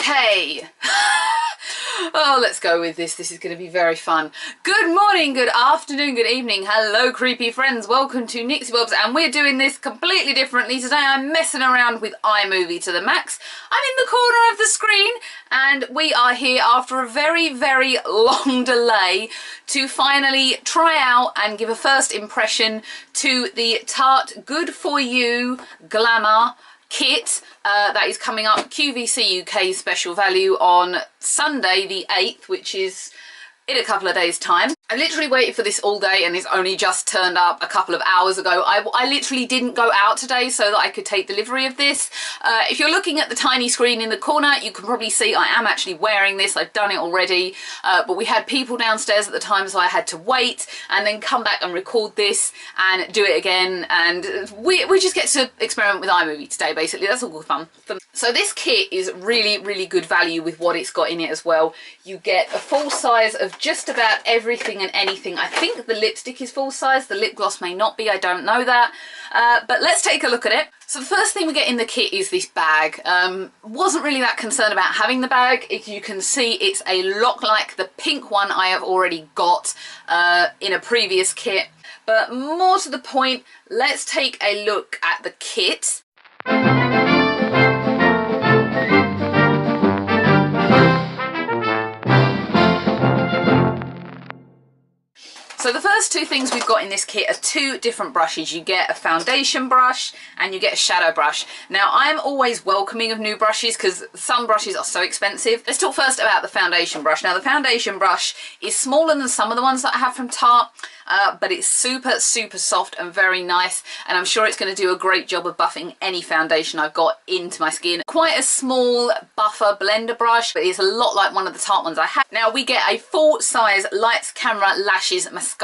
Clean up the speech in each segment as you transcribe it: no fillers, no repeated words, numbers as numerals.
Okay. Oh, let's go with this. This is going to be very fun. Good morning, good afternoon, good evening. Hello, creepy friends. Welcome to Nixie Bobs, and we're doing this completely differently. Today I'm messing around with iMovie to the max. I'm in the corner of the screen, and we are here after a very, very long delay to finally try out and give a first impression to the Tarte Good For You Glamour kit that is coming up QVCUK special value on Sunday the 8th, which is in a couple of days time. I literally waited for this all day and it's only just turned up a couple of hours ago. I literally didn't go out today so that I could take delivery of this. If you're looking at the tiny screen in the corner, you can probably see I am actually wearing this. I've done it already, but we had people downstairs at the time, so I had to wait and then come back and record this and do it again, and we just get to experiment with iMovie today, basically. That's all good fun. So this kit is really, really good value with what it's got in it as well. You get a full size of just about everything and anything. I think the lipstick is full size, the lip gloss may not be, I don't know that. But let's take a look at it. So the first thing we get in the kit is this bag. Wasn't really that concerned about having the bag. As you can see, it's a lot like the pink one I have already got in a previous kit. But more to the point, let's take a look at the kit. So the first two things we've got in this kit are two different brushes. You get a foundation brush and you get a shadow brush. Now, I'm always welcoming of new brushes because some brushes are so expensive. Let's talk first about the foundation brush. Now, the foundation brush is smaller than some of the ones that I have from Tarte, but it's super, super soft and very nice, and I'm sure it's going to do a great job of buffing any foundation I've got into my skin. Quite a small buffer blender brush, but it's a lot like one of the Tarte ones I have. Now, we get a full-size Lights Camera Lashes mascara.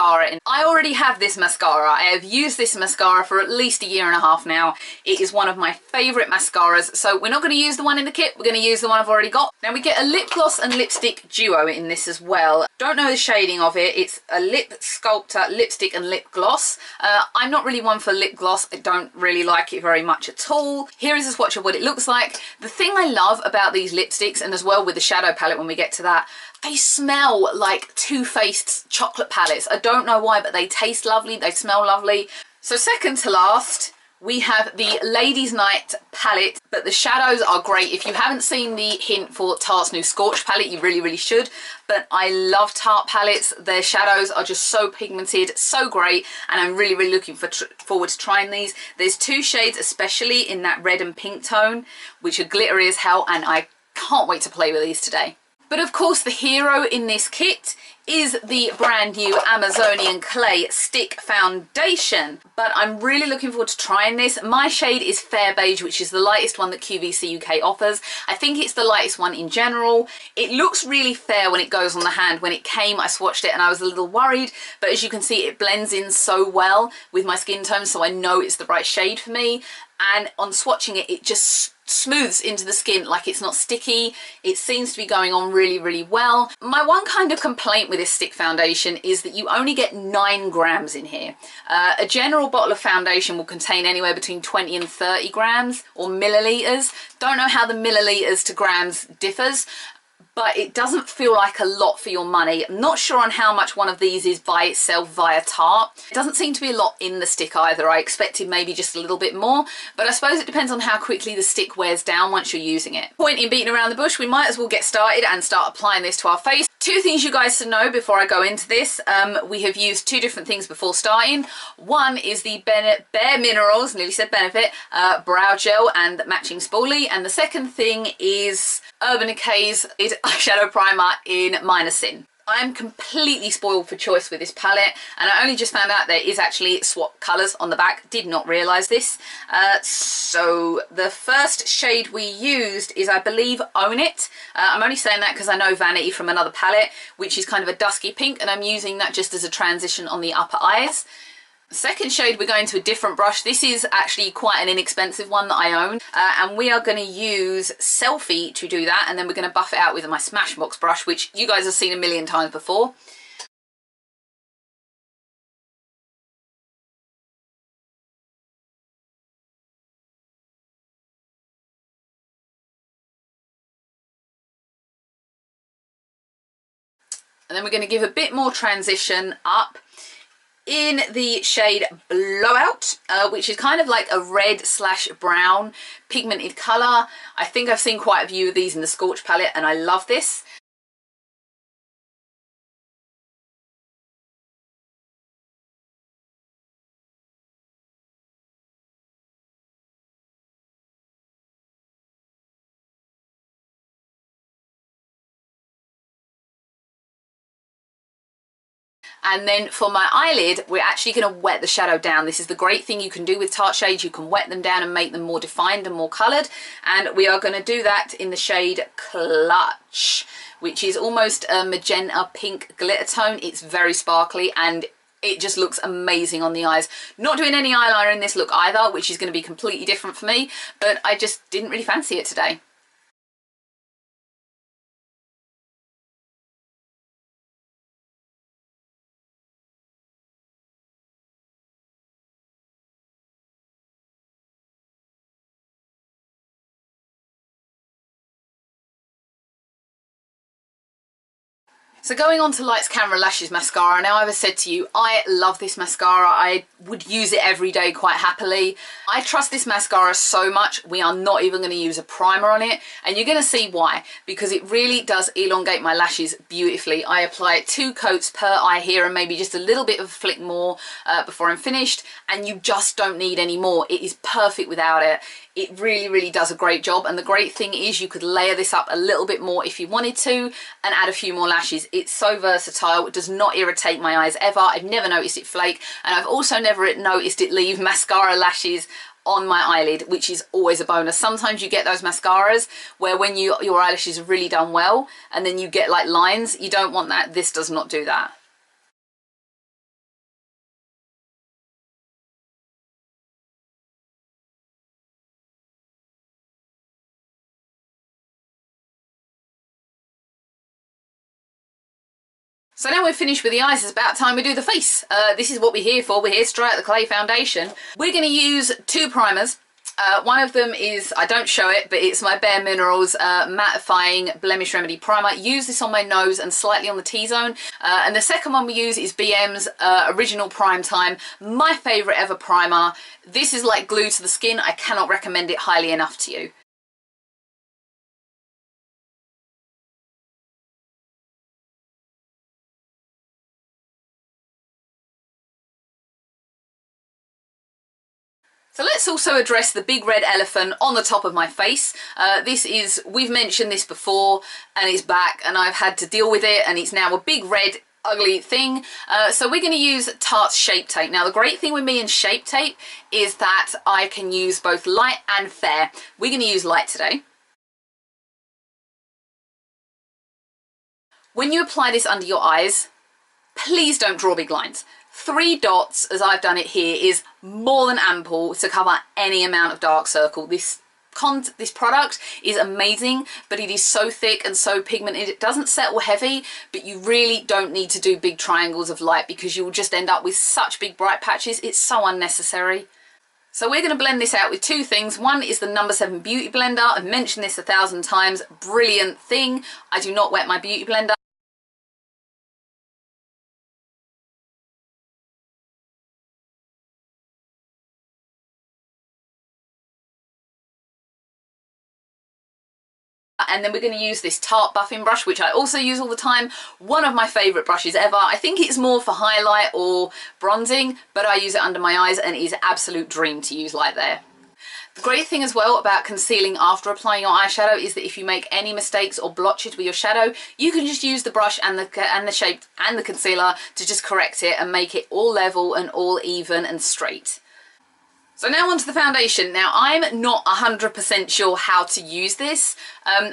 I already have this mascara. I have used this mascara for at least a year and a half now. It is one of my favourite mascaras, so we're not going to use the one in the kit, we're going to use the one I've already got. Now, we get a lip gloss and lipstick duo in this as well. Don't know the shading of it. It's a lip sculptor lipstick and lip gloss. I'm not really one for lip gloss. I don't really like it very much at all. Here is a swatch of what it looks like. The thing I love about these lipsticks, and as well with the shadow palette when we get to that, they smell like Too Faced chocolate palettes. I don't know why, but they taste lovely, they smell lovely. So second to last, we have the Ladies Night palette, but the shadows are great. If you haven't seen the hint for Tarte's new Scorch palette, you really, really should. But I love Tarte palettes. Their shadows are just so pigmented, so great, and I'm really, really looking forward to trying these. There's two shades, especially in that red and pink tone, which are glittery as hell, and I can't wait to play with these today. But of course, the hero in this kit is the brand new Amazonian Clay Stick Foundation. But I'm really looking forward to trying this. My shade is Fair Beige, which is the lightest one that QVCUK offers. I think it's the lightest one in general. It looks really fair when it goes on the hand. When it came, I swatched it and I was a little worried, but as you can see, it blends in so well with my skin tone, so I know it's the right shade for me. And on swatching it, it just smooths into the skin like it's not sticky. It seems to be going on really, really well. My one kind of complaint with this stick foundation is that you only get 9 grams in here. A general bottle of foundation will contain anywhere between 20 and 30 grams or milliliters. Don't know how the milliliters to grams differs, but it doesn't feel like a lot for your money. I'm not sure on how much one of these is by itself via Tarte. It doesn't seem to be a lot in the stick either. I expected maybe just a little bit more, but I suppose it depends on how quickly the stick wears down once you're using it. Point in beating around the bush, we might as well get started and start applying this to our face. Two things you guys should know before I go into this. We have used two different things before starting. One is the Bare Minerals, nearly said Benefit, brow gel and matching spoolie, and the second thing is Urban Decay's eyeshadow primer in Minor Sin. I'm completely spoiled for choice with this palette, and I only just found out there is actually swap colours on the back. Did not realise this. So the first shade we used is, I believe, Own It. I'm only saying that because I know Vanity from another palette, which is kind of a dusky pink, and I'm using that just as a transition on the upper eyes. Second shade, we're going to a different brush. This is actually quite an inexpensive one that I own, and we are going to use Selfie to do that, and then we're going to buff it out with my Smashbox brush, which you guys have seen a million times before. And then we're going to give a bit more transition up in the shade Blowout, which is kind of like a red / brown pigmented colour. I think I've seen quite a few of these in the Scorch palette and I love this. And then for my eyelid, we're actually going to wet the shadow down. This is the great thing you can do with Tarte shades. You can wet them down and make them more defined and more coloured. And we are going to do that in the shade Clutch, which is almost a magenta pink glitter tone. It's very sparkly and it just looks amazing on the eyes. Not doing any eyeliner in this look either, which is going to be completely different for me, but I just didn't really fancy it today. So going on to Lights Camera Lashes mascara. Now, I've said to you, I love this mascara. I would use it every day quite happily. I trust this mascara so much, we are not even going to use a primer on it. And you're going to see why, because it really does elongate my lashes beautifully. I apply 2 coats per eye here and maybe just a little bit of a flick more before I'm finished. And you just don't need any more. It is perfect without it. It really, really does a great job. And the great thing is you could layer this up a little bit more if you wanted to and add a few more lashes. It's so versatile. It does not irritate my eyes ever. I've never noticed it flake, and I've also never noticed it leave mascara lashes on my eyelid, which is always a bonus. Sometimes you get those mascaras where when your eyelashes are really done well and then you get like lines. You don't want that. This does not do that. So now we're finished with the eyes, it's about time we do the face. This is what we're here for. We're here straight at the clay foundation. We're going to use 2 primers. One of them is, I don't show it, but it's my Bare Minerals Mattifying Blemish Remedy Primer. Use this on my nose and slightly on the T-zone. And the second one we use is BM's Original Prime Time, my favourite ever primer. This is like glue to the skin. I cannot recommend it highly enough to you. So let's also address the big red elephant on the top of my face. We've mentioned this before and it's back and I've had to deal with it and it's now a big red ugly thing. So we're going to use Tarte's Shape Tape. Now the great thing with me and Shape Tape is that I can use both light and fair. We're going to use light today. When you apply this under your eyes, please don't draw big lines. 3 dots, as I've done it here, is more than ample to cover any amount of dark circle. This product is amazing, but it is so thick and so pigmented. It doesn't settle heavy, but you really don't need to do big triangles of light because you'll just end up with such big bright patches. It's so unnecessary. So we're going to blend this out with 2 things. One is the No. 7 Beauty Blender. I've mentioned this 1,000 times. Brilliant thing. I do not wet my beauty blender. And then we're going to use this Tarte buffing brush, which I also use all the time. One of my favourite brushes ever. I think it's more for highlight or bronzing, but I use it under my eyes and it is an absolute dream to use light there. The great thing as well about concealing after applying your eyeshadow is that if you make any mistakes or blotches with your shadow, you can just use the brush and the shape and the concealer to just correct it and make it all level and all even and straight. So now onto the foundation. Now I'm not 100% sure how to use this.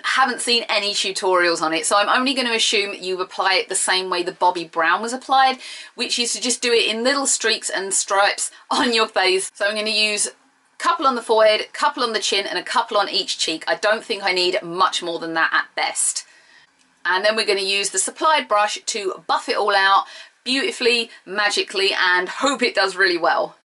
Haven't seen any tutorials on it, so I'm only going to assume you apply it the same way the Bobbi Brown was applied, which is to just do it in little streaks and stripes on your face. So I'm going to use a couple on the forehead, a couple on the chin and a couple on each cheek. I don't think I need much more than that at best. And then we're going to use the supplied brush to buff it all out beautifully, magically, and hope it does really well.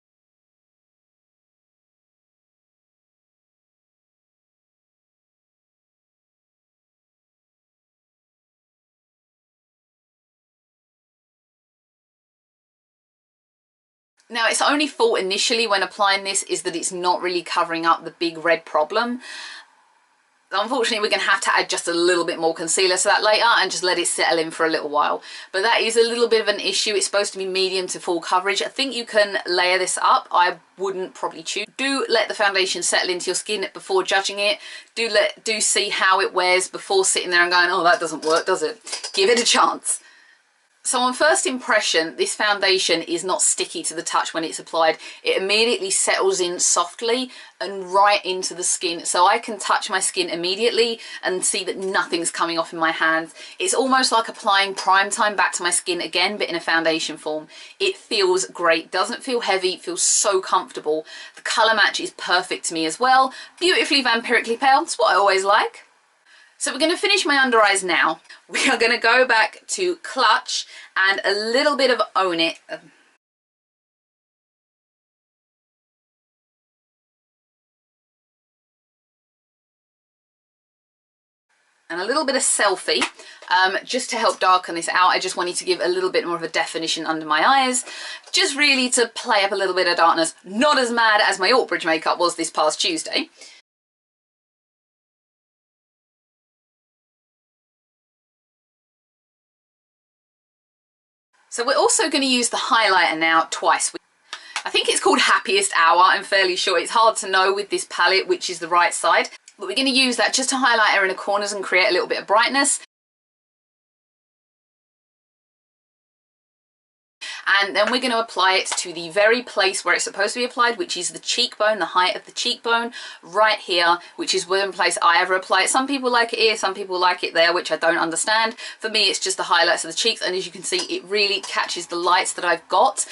Now, its only fault initially when applying this is that it's not really covering up the big red problem. Unfortunately, we're going to have to add just a little bit more concealer to that later and just let it settle in for a little while. But that is a little bit of an issue. It's supposed to be medium to full coverage. I think you can layer this up. I wouldn't probably choose. Do let the foundation settle into your skin before judging it. Do see how it wears before sitting there and going, oh, that doesn't work, does it? Give it a chance. So on first impression, this foundation is not sticky to the touch when it's applied. It immediately settles in softly and right into the skin. So I can touch my skin immediately and see that nothing's coming off in my hands. It's almost like applying Prime Time back to my skin again, but in a foundation form. It feels great, doesn't feel heavy, feels so comfortable. The colour match is perfect to me as well. Beautifully vampirically pale, that's what I always like. So we're going to finish my under eyes now. We are going to go back to Clutch and a little bit of Own It. And a little bit of Selfie, just to help darken this out. I just wanted to give a little bit more of a definition under my eyes, just really to play up a little bit of darkness. Not as mad as my Altbridge makeup was this past Tuesday. So we're also going to use the highlighter now twice. I think it's called Happiest Hour. I'm fairly sure. It's hard to know with this palette which is the right side. But we're going to use that just to highlight her inner corners and create a little bit of brightness. And then we're going to apply it to the very place where it's supposed to be applied, which is the cheekbone, the height of the cheekbone, right here, which is one place I ever apply it. Some people like it here, some people like it there, which I don't understand. For me, it's just the highlights of the cheeks, and as you can see, it really catches the lights that I've got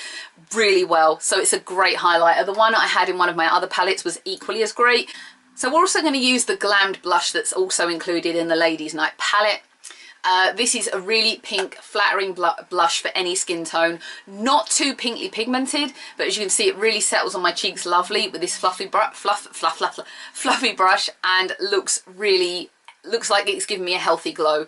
really well. So it's a great highlighter. The one I had in one of my other palettes was equally as great. So we're also going to use the Glammed blush that's also included in the Ladies Night palette. This is a really pink, flattering blush for any skin tone. Not too pinkly pigmented, but as you can see, it really settles on my cheeks lovely with this fluffy brush, and looks like it's giving me a healthy glow.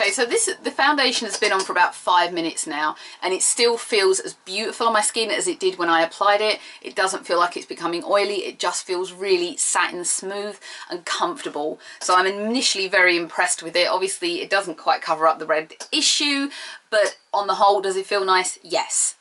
Okay, so the foundation has been on for about 5 minutes now, and it still feels as beautiful on my skin as it did when I applied it. It doesn't feel like it's becoming oily, it just feels really satin smooth and comfortable. So I'm initially very impressed with it. Obviously it doesn't quite cover up the red issue, but on the whole, does it feel nice? Yes.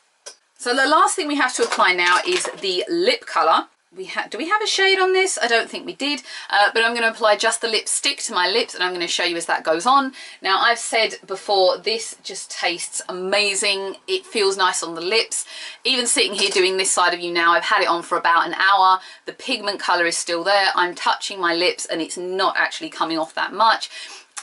So the last thing we have to apply now is the lip colour. Do we have a shade on this? I don't think we did, but I'm going to apply just the lipstick to my lips, and I'm going to show you as that goes on. Now, I've said before, this just tastes amazing. It feels nice on the lips. Even sitting here doing this side of you now, I've had it on for about an hour. The pigment colour is still there. I'm touching my lips and it's not actually coming off that much.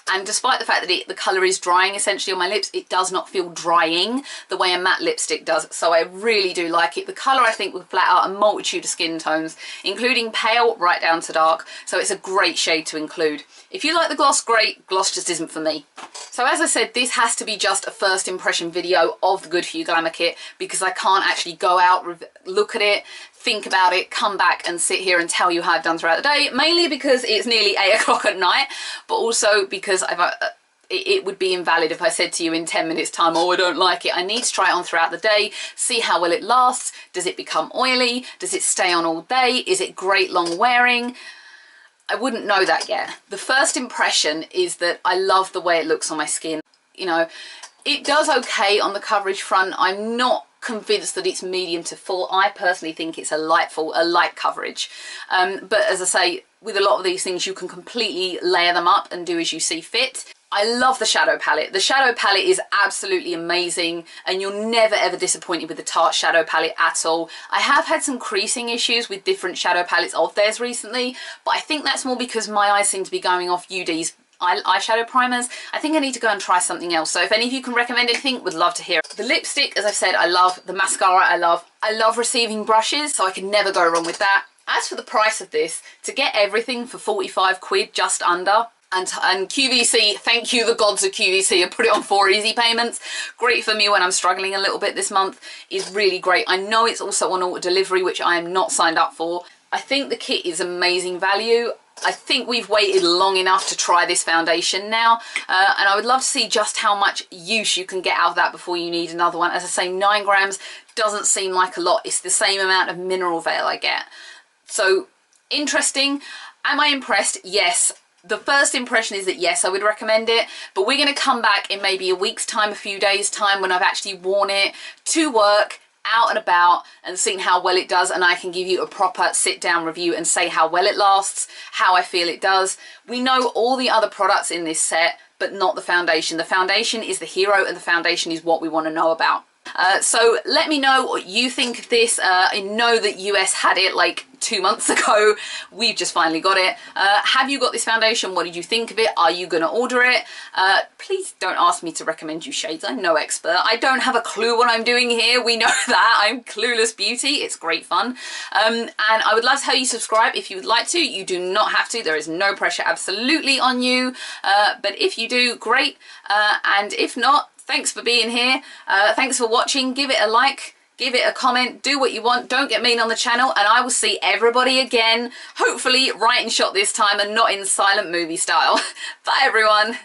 And despite the fact that the colour is drying essentially on my lips, it does not feel drying the way a matte lipstick does. So I really do like it. The colour, I think, will flat out a multitude of skin tones, including pale right down to dark. So it's a great shade to include. If you like the gloss, great. Gloss just isn't for me. So as I said, this has to be just a first impression video of the Good For You Glamour Kit, because I can't actually go out, look at it, think about it, come back and sit here and tell you how I've done throughout the day, mainly because it's nearly 8 o'clock at night, but also because it would be invalid if I said to you in 10 minutes time, oh, I don't like it. I need to try it on throughout the day, see how well it lasts. Does it become oily? Does it stay on all day? Is it great long wearing? I wouldn't know that yet. The first impression is that I love the way it looks on my skin. You know, it does okay on the coverage front. I'm not convinced that it's medium to full. I personally think it's a light coverage. But as I say, with a lot of these things, you can completely layer them up and do as you see fit. I love the shadow palette. The shadow palette is absolutely amazing, and you're never ever disappointed with the Tarte shadow palette at all. I have had some creasing issues with different shadow palettes of theirs recently, but I think that's more because my eyes seem to be going off UD's eyeshadow primers. I think I need to go and try something else. So if any of you can recommend anything, would love to hear it. The lipstick, as I've said, I love. The mascara, I love. I love receiving brushes, so I can never go wrong with that. As for the price of this, to get everything for 45 quid, just under, and QVC, thank you the gods of QVC, I put it on 4 easy payments. Great for me when I'm struggling a little bit this month, is really great. I know it's also on auto delivery, which I am not signed up for. I think the kit is amazing value. I think we've waited long enough to try this foundation now, and I would love to see just how much use you can get out of that before you need another one. As I say, 9 grams doesn't seem like a lot. It's the same amount of mineral veil I get. So interesting. Am I impressed? Yes. The first impression is that yes, I would recommend it, but we're going to come back in maybe a week's time, a few days time, when I've actually worn it to work, out and about, and seen how well it does, and I can give you a proper sit down review and say how well it lasts, how I feel it does. We know all the other products in this set, but not the foundation. The foundation is the hero, and the foundation is what we want to know about. So let me know what you think of this. I know that US had it like 2 months ago. We've just finally got it. Have you got this foundation? What did you think of it? Are you going to order it? Please don't ask me to recommend you shades. I'm no expert. I don't have a clue what I'm doing here. We know that. I'm clueless beauty. It's great fun. And I would love to have you subscribe if you would like to. You do not have to. There is no pressure absolutely on you. But if you do, great. And if not, thanks for being here. Thanks for watching. Give it a like, give it a comment, do what you want. Don't get mean on the channel, and I will see everybody again, hopefully right in shot this time and not in silent movie style. Bye everyone.